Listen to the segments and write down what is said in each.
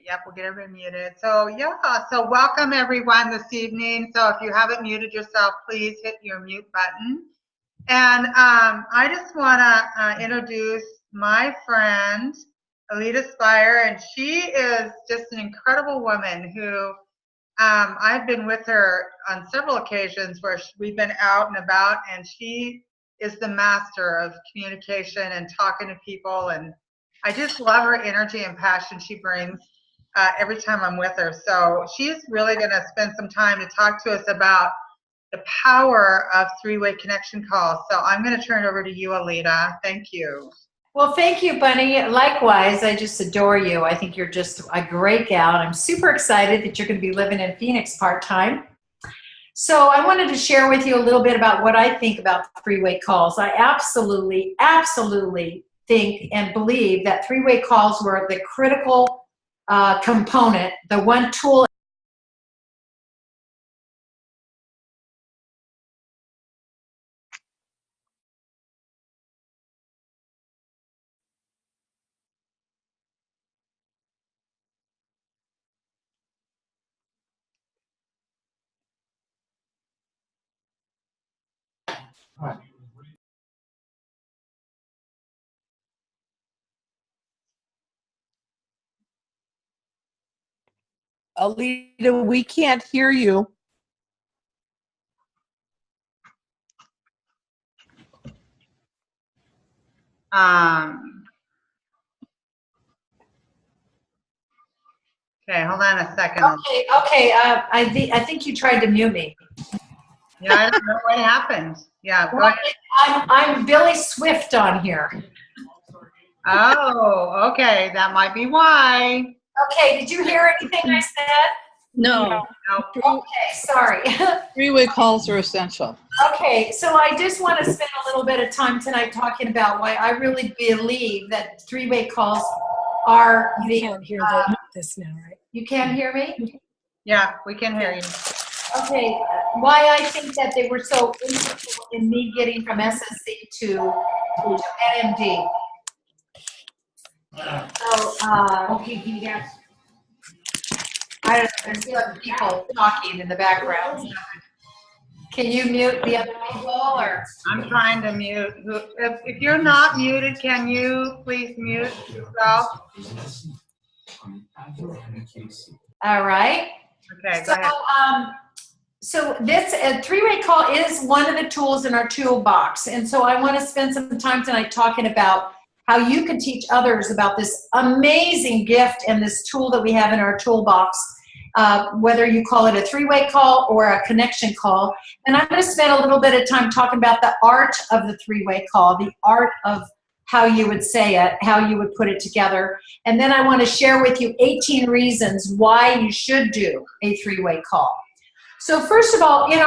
Yep, we'll get everybody muted. So yeah, so welcome everyone this evening. So if you haven't muted yourself, please hit your mute button. And I just want to introduce my friend, Aleta Speier, and she is just an incredible woman who I've been with her on several occasions where we've been out and about, and she is the master of communication and talking to people, and I just love her energy and passion she brings every time I'm with her. So she's really going to spend some time to talk to us about the power of three-way connection calls. So I'm going to turn it over to you, Aleta. Thank you. Well, thank you, Bunny. Likewise, I just adore you. I think you're just a great gal. I'm super excited that you're going to be living in Phoenix part-time. So I wanted to share with you a little bit about what I think about three-way calls. I absolutely, absolutely think and believe that three-way calls were the critical component, the one tool. Aleta, we can't hear you. Okay, hold on a second. Okay. I think you tried to mute me. Yeah, I don't know what happened. Yeah, go ahead. I'm Billy Swift on here. Oh, okay, that might be why. Okay, did you hear anything I said? No. Okay, sorry. Three-way calls are essential. Okay, so I just want to spend a little bit of time tonight talking about why I really believe that three-way calls are the... You can't hear this now, right? You can't hear me? Yeah, we can hear you. Okay, why I think that they were so integral in me getting from SSC to NMD. So, okay, can you guys? I don't know, there's still other people talking in the background. Can you mute the other people, or? I'm trying to mute. If you're not muted, can you please mute yourself? All right. Okay, go ahead. So this three-way call is one of the tools in our toolbox. And so I want to spend some time tonight talking about how you can teach others about this amazing gift and this tool that we have in our toolbox, whether you call it a three-way call or a connection call. And I'm going to spend a little bit of time talking about the art of the three-way call, the art of how you would say it, how you would put it together. And then I want to share with you 18 reasons why you should do a three-way call. So first of all, in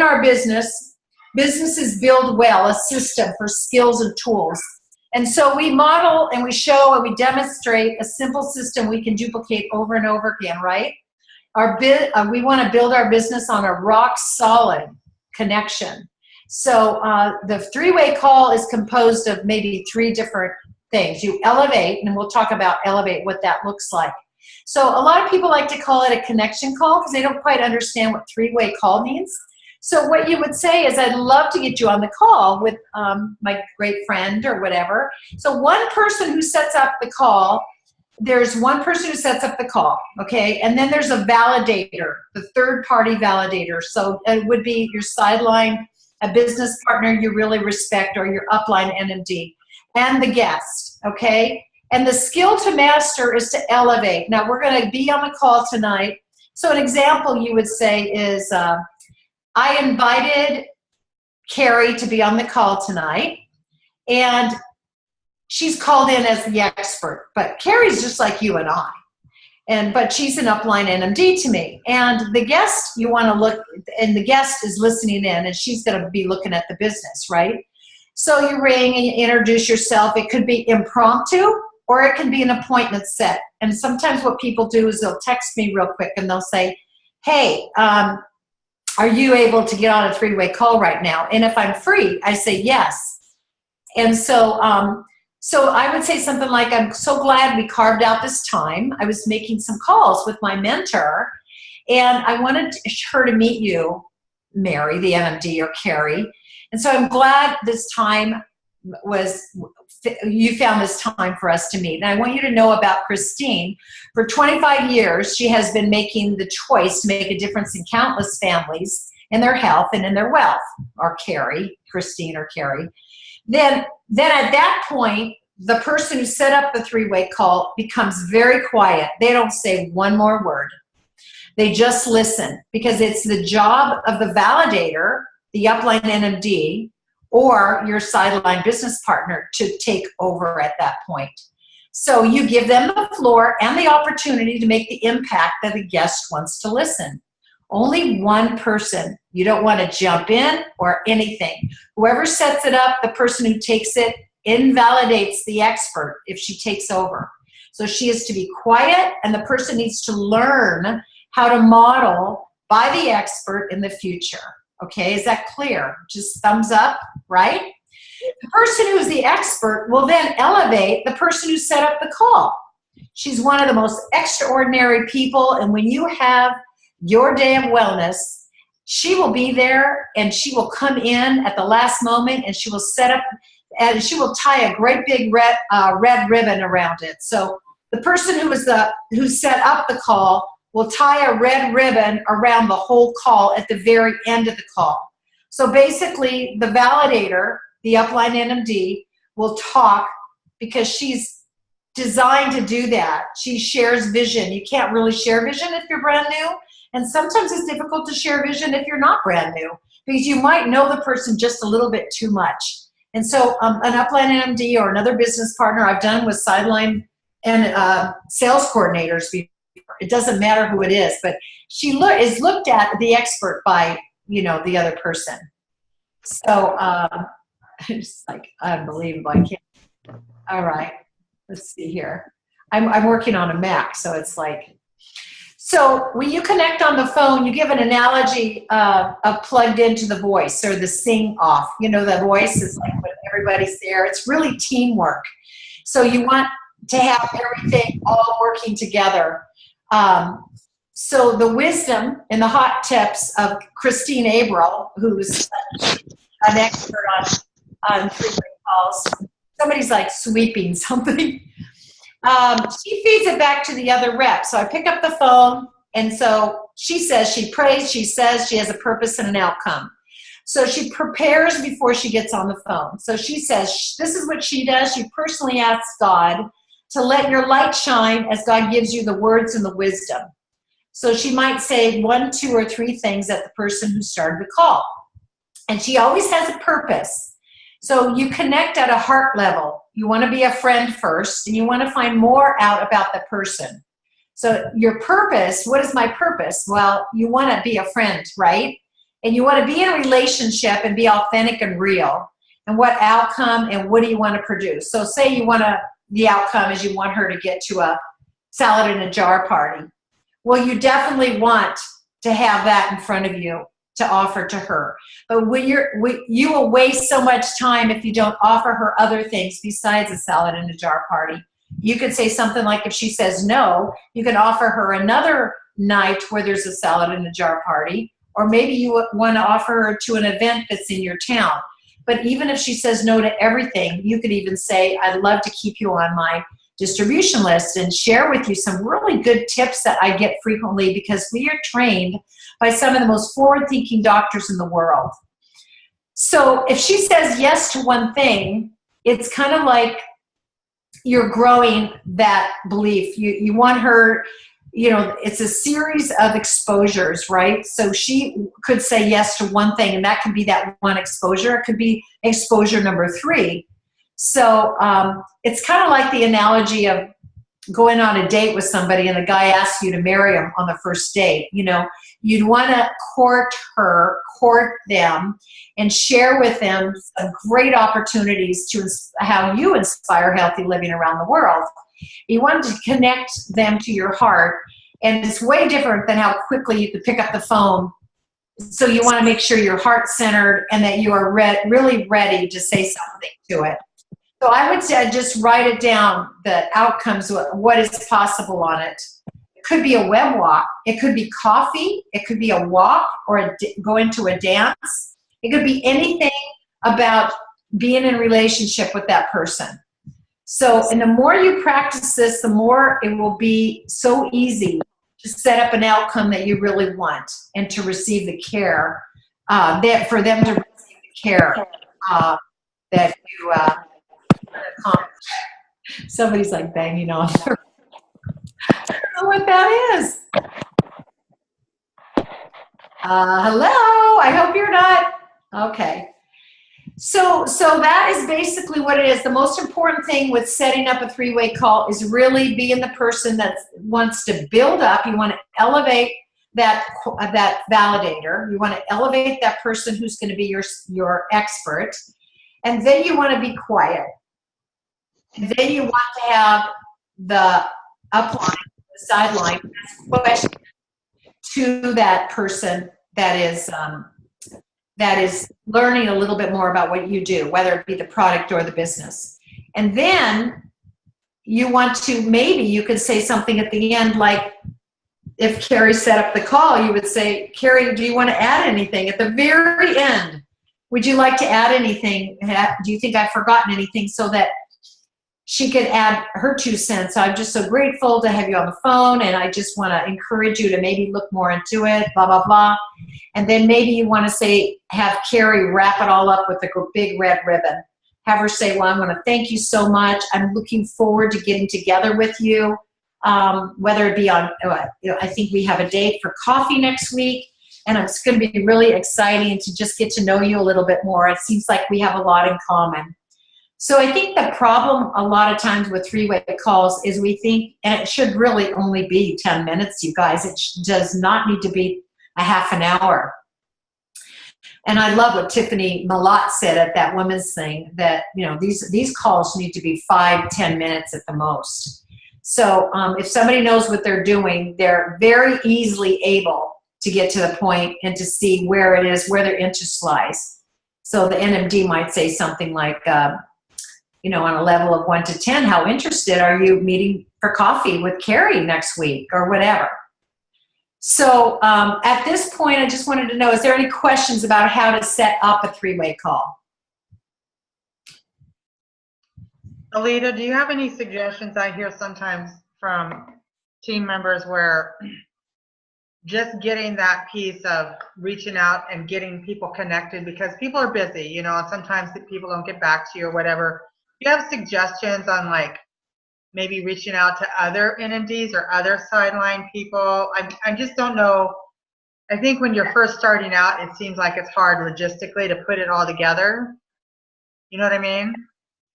our business, businesses build well a system for skills and tools. And so we model and we show and we demonstrate a simple system we can duplicate over and over again, right? We want to build our business on a rock solid connection. So the three-way call is composed of maybe 3 different things. You elevate, and we'll talk about elevate, what that looks like. So a lot of people like to call it a connection call because they don't quite understand what three-way call means. So what you would say is, I'd love to get you on the call with my great friend or whatever. So one person who sets up the call, there's one person who sets up the call, okay? And then there's a validator, the third-party validator. So it would be your sideline, a business partner you really respect, or your upline NMD, and the guest, okay? And the skill to master is to elevate. Now, we're going to be on the call tonight. So an example you would say is, I invited Carrie to be on the call tonight, and she's called in as the expert. But Carrie's just like you and I. But she's an upline NMD to me. And the guest, you want to look, and the guest is listening in, and she's going to be looking at the business, right? So you ring and you introduce yourself. It could be impromptu, or it can be an appointment set. And sometimes what people do is they'll text me real quick, and they'll say, hey, are you able to get on a three-way call right now? And if I'm free, I say yes. And so So I would say something like, I'm so glad we carved out this time. I was making some calls with my mentor, and I wanted her to meet you, Mary, the MMD, or Carrie. And so I'm glad this time you found this time for us to meet. And I want you to know about Christine. For 25 years, she has been making the choice to make a difference in countless families in their health and in their wealth, or Carrie, Christine or Carrie. Then at that point, the person who set up the three-way call becomes very quiet. They don't say one more word. They just listen, because it's the job of the validator, the upline NMD, or your sideline business partner to take over at that point. So you give them the floor and the opportunity to make the impact that the guest wants to listen. Only one person. You don't want to jump in or anything. Whoever sets it up, the person who takes it invalidates the expert if she takes over. So she is to be quiet, and the person needs to learn how to model by the expert in the future. Okay, is that clear? Just thumbs up, right? The person who's the expert will then elevate the person who set up the call. She's one of the most extraordinary people, and when you have your day of wellness, she will be there, and she will come in at the last moment, and she will set up, and she will tie a great big red ribbon around it. So the person who set up the call will tie a red ribbon around the whole call at the very end of the call. So basically, the validator, the upline NMD, will talk because she's designed to do that. She shares vision. You can't really share vision if you're brand new, and sometimes it's difficult to share vision if you're not brand new, because you might know the person just a little bit too much. And so an upline NMD or another business partner I've done with sideline and sales coordinators before. It doesn't matter who it is, but she is looked at the expert by, the other person. So it's like unbelievable. I can't. All right, let's see here. I'm working on a Mac, so it's like. So when you connect on the phone, you give an analogy of plugged into the voice, or the sing off. The voice is like when everybody's there. It's really teamwork. So you want to have everything all working together. So the wisdom and the hot tips of Christine Abril, who's an expert on three-way calls. Somebody's like sweeping something. She feeds it back to the other rep. So I pick up the phone, and so she says, she prays, she says she has a purpose and an outcome. So she prepares before she gets on the phone. So she says, this is what she does. She personally asks God to let your light shine as God gives you the words and the wisdom. So she might say 1, 2, or 3 things at the person who started the call. And she always has a purpose. So you connect at a heart level. You want to be a friend first, and you want to find more out about the person. So your purpose, what is my purpose? Well, you want to be a friend, right? And you want to be in a relationship and be authentic and real. And what outcome and what do you want to produce? So say the outcome is you want her to get to a salad in a jar party. Well, you definitely want to have that in front of you to offer to her. But you will waste so much time if you don't offer her other things besides a salad in a jar party. You could say something like, if she says no, you can offer her another night where there's a salad in a jar party, or maybe you want to offer her to an event that's in your town. But even if she says no to everything, you could even say, I'd love to keep you on my distribution list and share with you some really good tips that I get frequently, because we are trained by some of the most forward-thinking doctors in the world. So if she says yes to one thing, it's kind of like you're growing that belief. You want her, it's a series of exposures, right? So she could say yes to one thing, and that could be that one exposure. It could be exposure number 3. So it's kind of like the analogy of going on a date with somebody and the guy asks you to marry him on the first date. You'd want to court them, and share with them some great opportunities to how you inspire healthy living around the world. You want to connect them to your heart, and it's way different than how quickly you could pick up the phone. So you want to make sure you're heart-centered and that you are really ready to say something to it. So I would say just write it down, the outcomes, what is possible on it. It could be a web walk. It could be coffee. It could be a walk or go into a dance. It could be anything about being in a relationship with that person. So, and the more you practice this, the more it will be so easy to set up an outcome that you really want and to receive the care, for them to receive the care that you accomplish. Somebody's like banging on their, I don't know what that is. Hello, I hope you're not. Okay. So that is basically what it is. The most important thing with setting up a three-way call is really being the person that wants to build up. You want to elevate that validator. You want to elevate that person who's going to be your expert. And then you want to be quiet. And then you want to have the upline, the sideline, ask question to that person that is learning a little bit more about what you do, whether it be the product or the business. And then you want to, maybe you could say something at the end, like if Carrie set up the call, you would say, Carrie, do you want to add anything? At the very end, would you like to add anything? Do you think I've forgotten anything, so that she could add her 2 cents? I'm just so grateful to have you on the phone, and I just want to encourage you to maybe look more into it, blah, blah, blah. And then maybe you want to say, have Carrie wrap it all up with a big red ribbon. Have her say, well, I want to thank you so much. I'm looking forward to getting together with you, whether it be on, I think we have a date for coffee next week, and it's going to be really exciting to just get to know you a little bit more. It seems like we have a lot in common. So I think the problem a lot of times with three-way calls is we think, and it should really only be 10 minutes, you guys. It does not need to be a half an hour. And I love what Tiffany Malott said at that women's thing, that these calls need to be 5-10 minutes at the most. So if somebody knows what they're doing, they're very easily able to get to the point and to see where it is, where their interest lies. So the NMD might say something like, on a level of 1 to 10, how interested are you meeting for coffee with Carrie next week, or whatever. So at this point, I just wanted to know, is there any questions about how to set up a three-way call? Aleta, do you have any suggestions? I hear sometimes from team members where just getting that piece of reaching out and getting people connected, because people are busy, and sometimes people don't get back to you or whatever. Do you have suggestions on, like, maybe reaching out to other NMDs or other sideline people? I just don't know. I think when you're first starting out, it seems like it's hard logistically to put it all together. You know what I mean?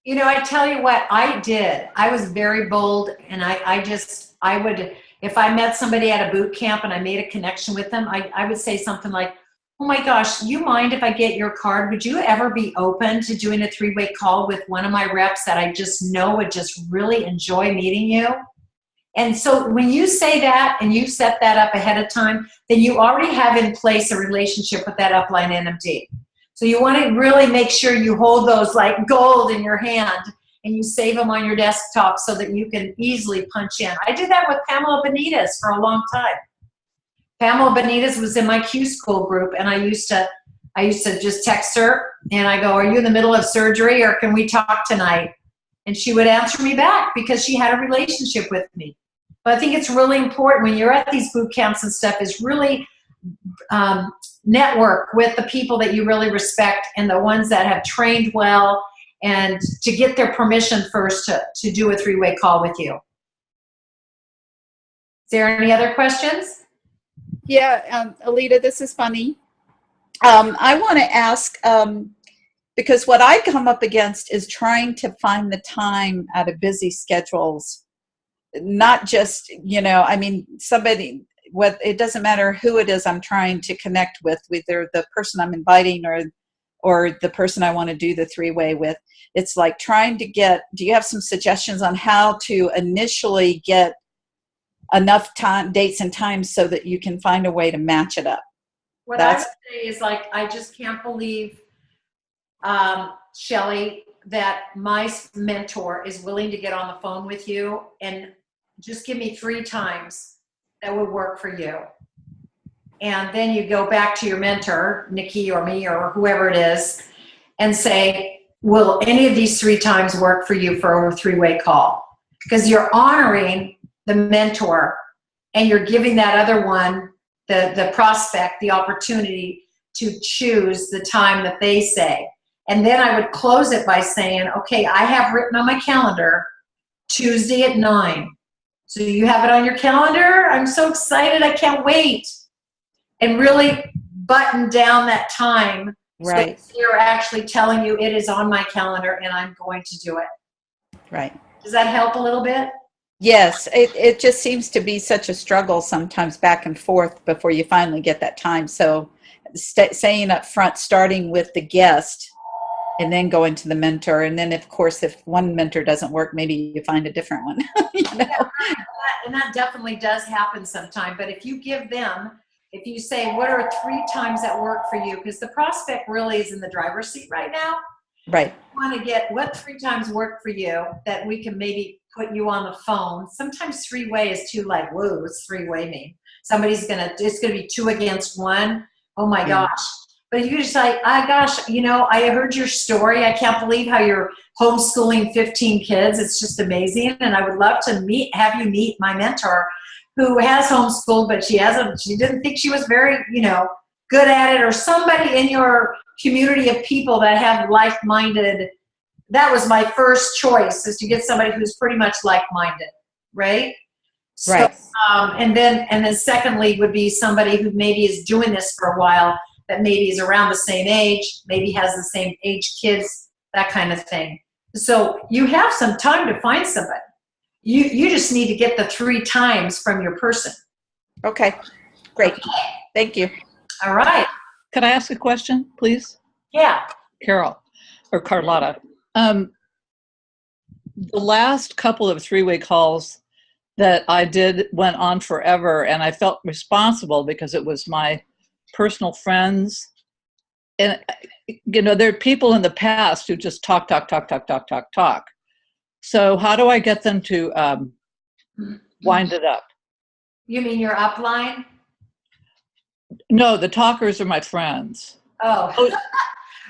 I tell you what I did. I was very bold, and I would, if I met somebody at a boot camp and I made a connection with them, I would say something like, oh my gosh, you mind if I get your card? Would you ever be open to doing a three-way call with one of my reps that I just know would just really enjoy meeting you? And so when you say that and you set that up ahead of time, then you already have in place a relationship with that upline NMD. So you want to really make sure you hold those like gold in your hand and you save them on your desktop so that you can easily punch in. I did that with Pamela Benitez for a long time. Pamela Benitez was in my Q School group, and I used to just text her, and I go, are you in the middle of surgery, or can we talk tonight? And she would answer me back because she had a relationship with me. But I think it's really important when you're at these boot camps and stuff is really network with the people that you really respect and the ones that have trained well, and to get their permission first to do a three-way call with you. Is there any other questions? Yeah, Aleta, this is funny. I want to ask, because what I come up against is trying to find the time out of busy schedules, not just, somebody, it doesn't matter who it is I'm trying to connect with, either the person I'm inviting or the person I want to do the three-way with. It's like trying to do you have some suggestions on how to initially get enough time, dates and times, so that you can find a way to match it up? What I would say is, like, I just can't believe, Shelly, that my mentor is willing to get on the phone with you and just give me 3 times that would work for you. And then you go back to your mentor, Nikki or me or whoever it is, and say, will any of these 3 times work for you for a 3-way call? Because you're honoring the mentor and you're giving that other one, the prospect, the opportunity to choose the time that they say. And then I would close it by saying, okay, I have written on my calendar Tuesday at 9. So you have it on your calendar? I'm so excited. I can't wait. And really button down that time. Right. So they're actually telling you it is on my calendar and I'm going to do it. Right. Does that help a little bit? Yes, it just seems to be such a struggle sometimes back and forth before you finally get that time. So saying up front, starting with the guest and then going to the mentor. And then, of course, if one mentor doesn't work, maybe you find a different one. You know? Yeah, and that definitely does happen sometime. But if you give them, if you say, what are 3 times that work for you? Because the prospect really is in the driver's seat right now. Right. You want to get what 3 times work for you that we can maybe put you on the phone. Sometimes 3-way is too like, whoa, what's 3-way mean? It's going to be 2 against 1. Oh my gosh. But you just like, gosh, you know, I heard your story. I can't believe how you're homeschooling 15 kids. It's just amazing. And I would love to have you meet my mentor who has homeschooled, but she didn't think she was very, you know, good at it, or somebody in your community of people that have like-minded. That was my first choice, is to get somebody who's pretty much like-minded, right? Right. So, and then secondly would be somebody who maybe is doing this for a while, that maybe is around the same age, maybe has the same age kids, that kind of thing. So you have some time to find somebody. You just need to get the 3 times from your person. Okay. Great. Thank you. All right. Could I ask a question, please? Yeah. Carol or Carlotta. The last couple of 3-way calls that I did went on forever, and I felt responsible because it was my personal friends. And, you know, there are people in the past who just talk. So how do I get them to wind it up? You mean your upline? No, the talkers are my friends. Oh.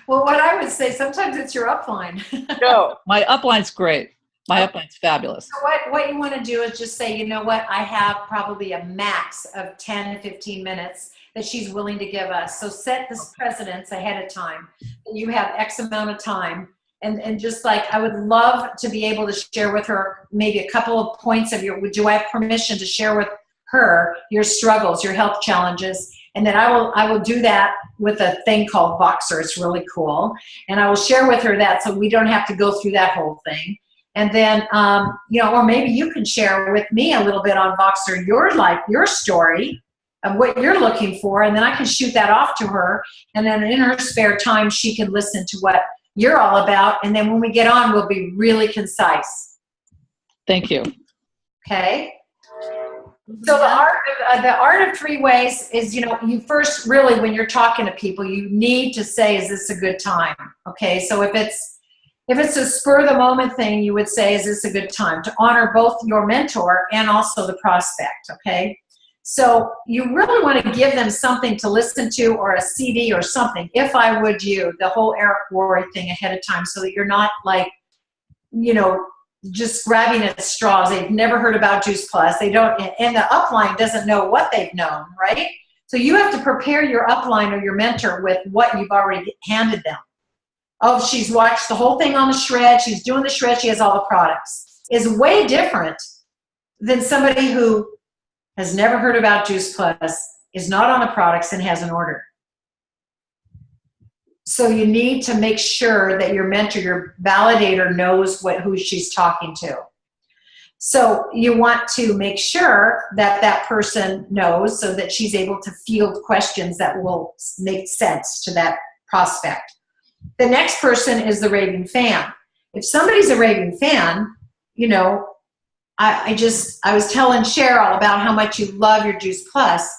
Well, what I would say, sometimes it's your upline. No, my upline's great. My upline's fabulous. So what you want to do is just say, you know what, I have probably a max of 10, 15 minutes that she's willing to give us. So set this precedence ahead of time. You have X amount of time. And just like, I would love to be able to share with her maybe a couple of points of do I have permission to share with her your struggles, your health challenges? And then I will do that with a thing called Voxer. It's really cool. And I will share with her that so we don't have to go through that whole thing. And then, you know, or maybe you can share with me a little bit on Voxer, your life, your story of what you're looking for. And then I can shoot that off to her. And then in her spare time, she can listen to what you're all about. And then when we get on, we'll be really concise. Thank you. Okay. So the art of 3 ways is, you know, you first really, when you're talking to people, you need to say, is this a good time? Okay. So if it's a spur of the moment thing, you would say, is this a good time, to honor both your mentor and also the prospect? Okay. So you really want to give them something to listen to, or a CD or something. If I would you, the whole Eric Worre thing ahead of time, so that you're not like, you know, just grabbing at straws. They've never heard about Juice Plus. They don't, and the upline doesn't know what they've known, right? So you have to prepare your upline or your mentor with what you've already handed them. Oh, she's watched the whole thing on the shred. She's doing the shred. She has all the products. Is way different than somebody who has never heard about Juice Plus, is not on the products, and has an order. So you need to make sure that your mentor, your validator, knows who she's talking to. So you want to make sure that that person knows, so that she's able to field questions that will make sense to that prospect. The next person is the raving fan. If somebody's a raving fan, you know, I was telling Cheryl about how much you love your Juice Plus.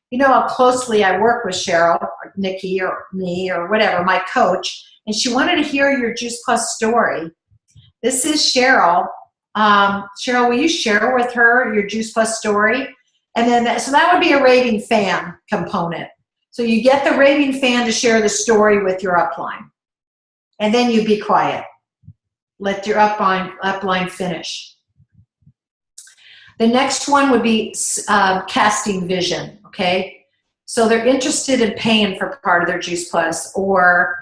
You know how closely I work with Cheryl, or Nikki, or me, or whatever, my coach, and she wanted to hear your Juice Plus story. This is Cheryl. Cheryl, will you share with her your Juice Plus story? And then, so that would be a raving fan component. So you get the raving fan to share the story with your upline. And then you be quiet. Let your upline finish. The next one would be casting vision, okay? So they're interested in paying for part of their Juice Plus, or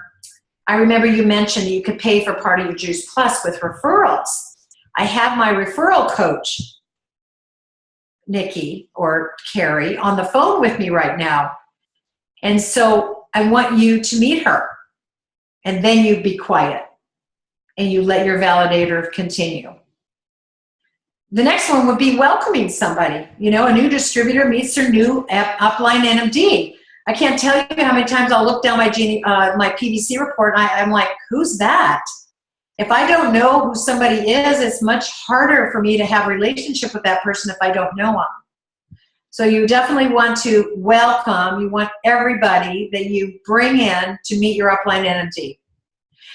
I remember you mentioned you could pay for part of your Juice Plus with referrals. I have my referral coach, Nikki or Carrie, on the phone with me right now. And so I want you to meet her. And then you be quiet and you let your validator continue. The next one would be welcoming somebody. You know, a new distributor meets their new upline NMD. I can't tell you how many times I'll look down my PVC report and I'm like, who's that? If I don't know who somebody is, it's much harder for me to have a relationship with that person if I don't know them. So you definitely want to welcome, you want everybody that you bring in to meet your upline NMD.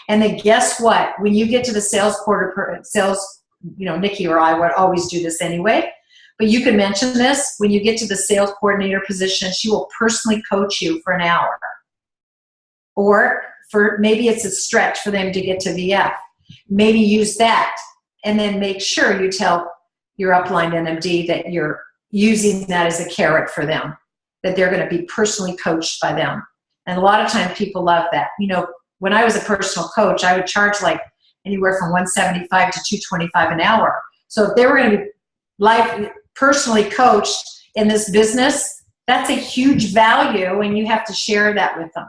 And then guess what? When you get to the sales, you know, Nikki or I would always do this anyway, but you can mention this. When you get to the sales coordinator position, she will personally coach you for an hour. Or for maybe it's a stretch for them to get to VF. Maybe use that. And then make sure you tell your upline NMD that you're using that as a carrot for them, that they're going to be personally coached by them. And a lot of times people love that. You know, when I was a personal coach, I would charge like anywhere from $175 to $225 an hour. So if they were going to be personally coached in this business, that's a huge value, and you have to share that with them.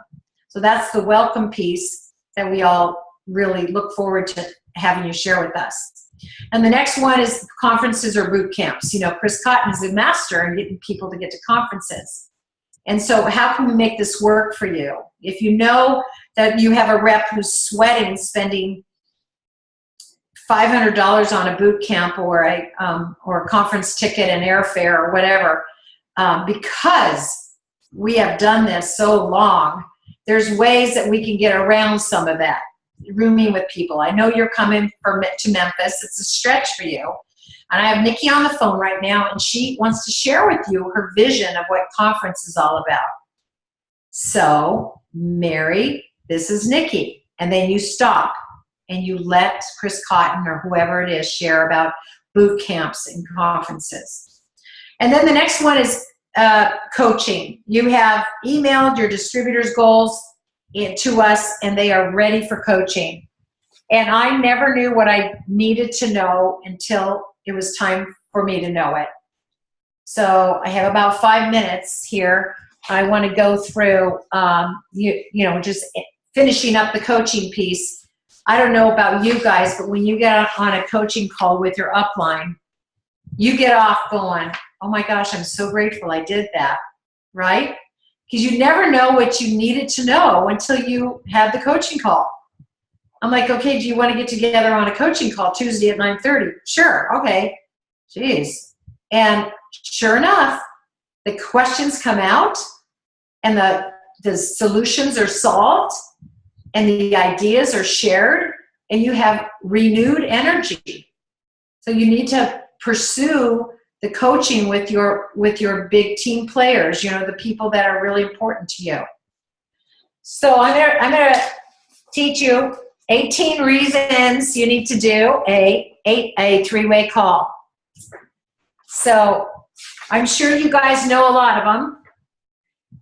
So that's the welcome piece that we all really look forward to having you share with us. And the next one is conferences or boot camps. You know, Chris Cotton is a master in getting people to get to conferences. And so how can we make this work for you? If you know that you have a rep who's sweating, spending $500 on a boot camp or a conference ticket and airfare or whatever, because we have done this so long, there's ways that we can get around some of that. Rooming with people. I know you're coming to Memphis. It's a stretch for you. And I have Nikki on the phone right now, and she wants to share with you her vision of what conference is all about. So, Mary, this is Nikki. And then you stop and you let Chris Cotton or whoever it is share about boot camps and conferences. And then the next one is coaching. You have emailed your distributor's goals to us, and they are ready for coaching. And I never knew what I needed to know until it was time for me to know it. So I have about 5 minutes here. I want to go through, you know, just finishing up the coaching piece. I don't know about you guys, but when you get on a coaching call with your upline, you get off going, oh my gosh, I'm so grateful I did that, right? Because you never know what you needed to know until you had the coaching call. I'm like, okay, do you want to get together on a coaching call Tuesday at 9:30? Sure, okay. Jeez. And sure enough, the questions come out and the solutions are solved and the ideas are shared and you have renewed energy. So you need to pursue the coaching with your big team players, you know, the people that are really important to you. So I'm gonna teach you 18 reasons you need to do a three-way call. So I'm sure you guys know a lot of them.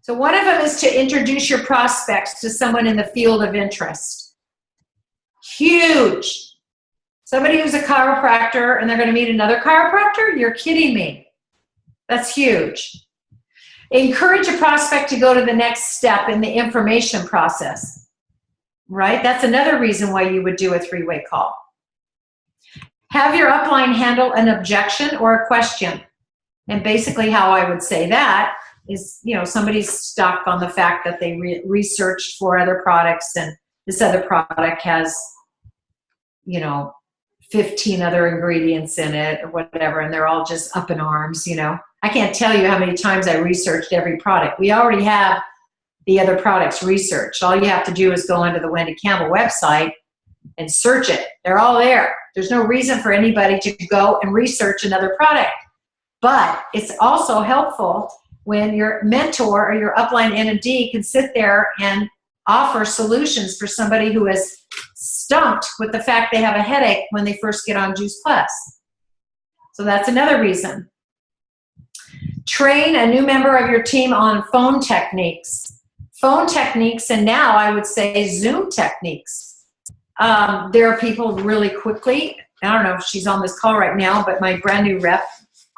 So one of them is to introduce your prospects to someone in the field of interest. Huge. Somebody who's a chiropractor and they're going to meet another chiropractor? You're kidding me. That's huge. Encourage a prospect to go to the next step in the information process, right? That's another reason why you would do a three-way call. Have your upline handle an objection or a question. And basically how I would say that is, you know, somebody's stuck on the fact that they researched for other products and this other product has, you know, 15 other ingredients in it or whatever, and they're all just up in arms, you know. I can't tell you how many times I researched every product. We already have the other products, research. All you have to do is go onto the Wendy Campbell website and search it. They're all there. There's no reason for anybody to go and research another product. But it's also helpful when your mentor or your upline NMD can sit there and offer solutions for somebody who is stumped with the fact they have a headache when they first get on Juice Plus. So that's another reason. Train a new member of your team on phone techniques. Phone techniques, and now I would say Zoom techniques. There are people really quickly, I don't know if she's on this call right now, but my brand new rep,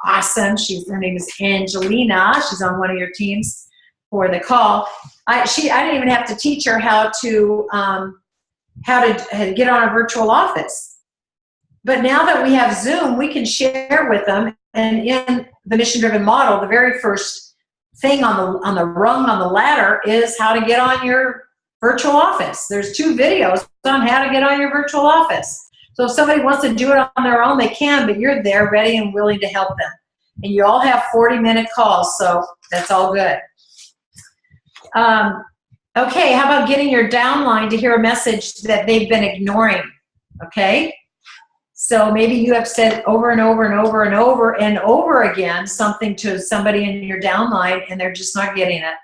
awesome. Her name is Angelina. She's on one of your teams for the call. I didn't even have to teach her how to get on a virtual office. But now that we have Zoom, we can share with them. And in the mission-driven model, the very first thing on the rung on the ladder is how to get on your virtual office. There's 2 videos on how to get on your virtual office. So if somebody wants to do it on their own, they can, but you're there ready and willing to help them. And you all have 40-minute calls, so that's all good. Okay, how about getting your downline to hear a message that they've been ignoring, okay? So maybe you have said over and over and over and over and over again something to somebody in your downline and they're just not getting it.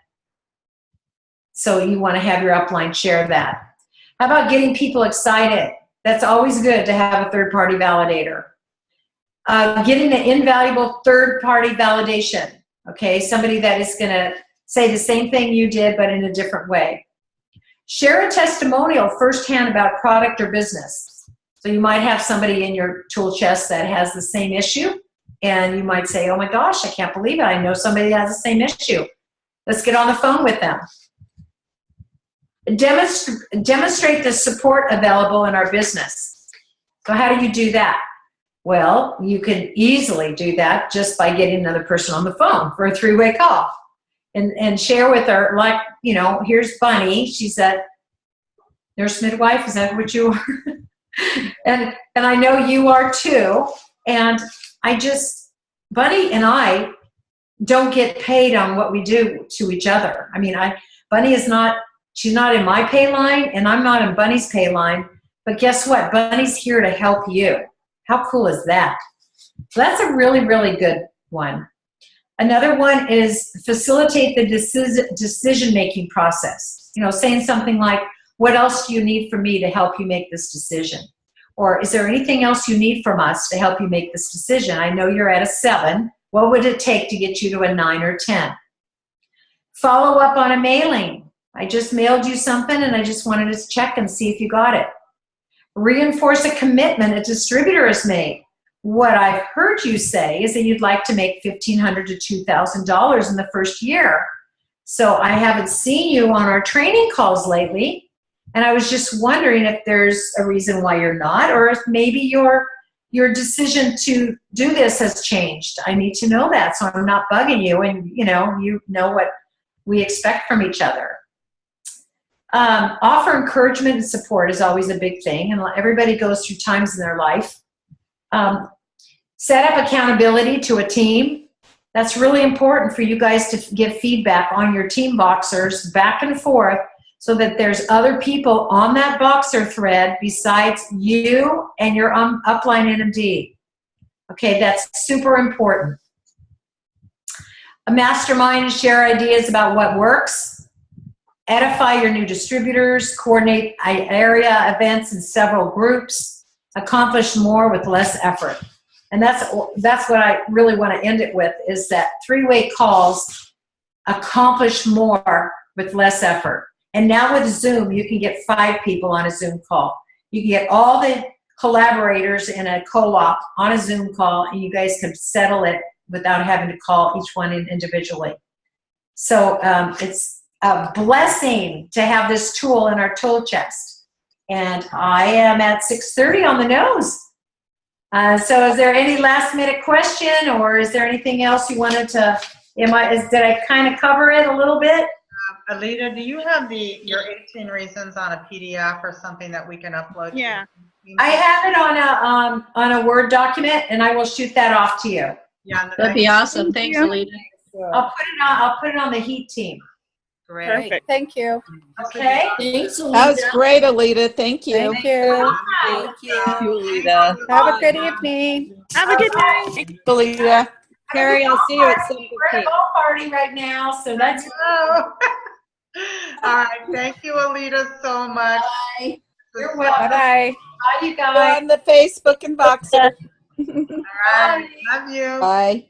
So you want to have your upline share that. How about getting people excited? That's always good to have a third-party validator. Getting an invaluable third-party validation, okay? Somebody that is going to say the same thing you did, but in a different way. Share a testimonial firsthand about product or business. So you might have somebody in your tool chest that has the same issue, and you might say, oh my gosh, I can't believe it. I know somebody that has the same issue. Let's get on the phone with them. Demonstrate the support available in our business. So how do you do that? Well, you can easily do that just by getting another person on the phone for a 3-way call and share with her, like, you know, here's Bunny. She's a nurse midwife. Is that what you are? and I know you are too. And Bunny and I don't get paid on what we do to each other. I mean, Bunny is not, she's not in my pay line and I'm not in Bunny's pay line, but guess what? Bunny's here to help you. How cool is that? So that's a really, really good one. Another one is facilitate the decision-making process. You know, saying something like, what else do you need from me to help you make this decision? Or is there anything else you need from us to help you make this decision? I know you're at a 7. What would it take to get you to a 9 or 10? Follow up on a mailing. I just mailed you something and I just wanted to check and see if you got it. Reinforce a commitment a distributor has made. What I've heard you say is that you'd like to make $1,500 to $2,000 in the first year. So I haven't seen you on our training calls lately, and I was just wondering if there's a reason why you're not, or if maybe your decision to do this has changed. I need to know that so I'm not bugging you, and you know what we expect from each other. Offer encouragement and support is always a big thing, and everybody goes through times in their life. Set up accountability to a team. That's really important for you guys to give feedback on your team boxers back and forth so that there's other people on that boxer thread besides you and your upline NMD. Okay, that's super important. A mastermind and share ideas about what works. Edify your new distributors. Coordinate area events in several groups. Accomplish more with less effort. And that's what I really want to end it with, is that 3-way calls accomplish more with less effort. And now with Zoom, you can get 5 people on a Zoom call. You can get all the collaborators in a co-op on a Zoom call, and you guys can settle it without having to call each one individually. So it's a blessing to have this tool in our tool chest. And I am at 6:30 on the nose. So is there any last minute question, or is there anything else you wanted to, did I kind of cover it a little bit? Aleta, do you have your 18 reasons on a PDF or something that we can upload? Yeah. To I have it on a Word document, and I will shoot that off to you. Yeah, That'd be awesome. Thanks, Aleta. I'll put it on the Heat team. Great. Perfect. Thank you. Okay. Thanks, Aleta. That was great, Alita. Thank you. Thank you. Thank you. Thank you, Alita. Have a good evening. Have a good night. Alita. Carrie, I'll see you at 7:15. We're at a golf party right now, so that's Oh. All right. Thank you, Alita, so much. bye. You're welcome. Bye-bye. Bye, you We're guys. on the Facebook and Voxer. All right. Love you. Bye.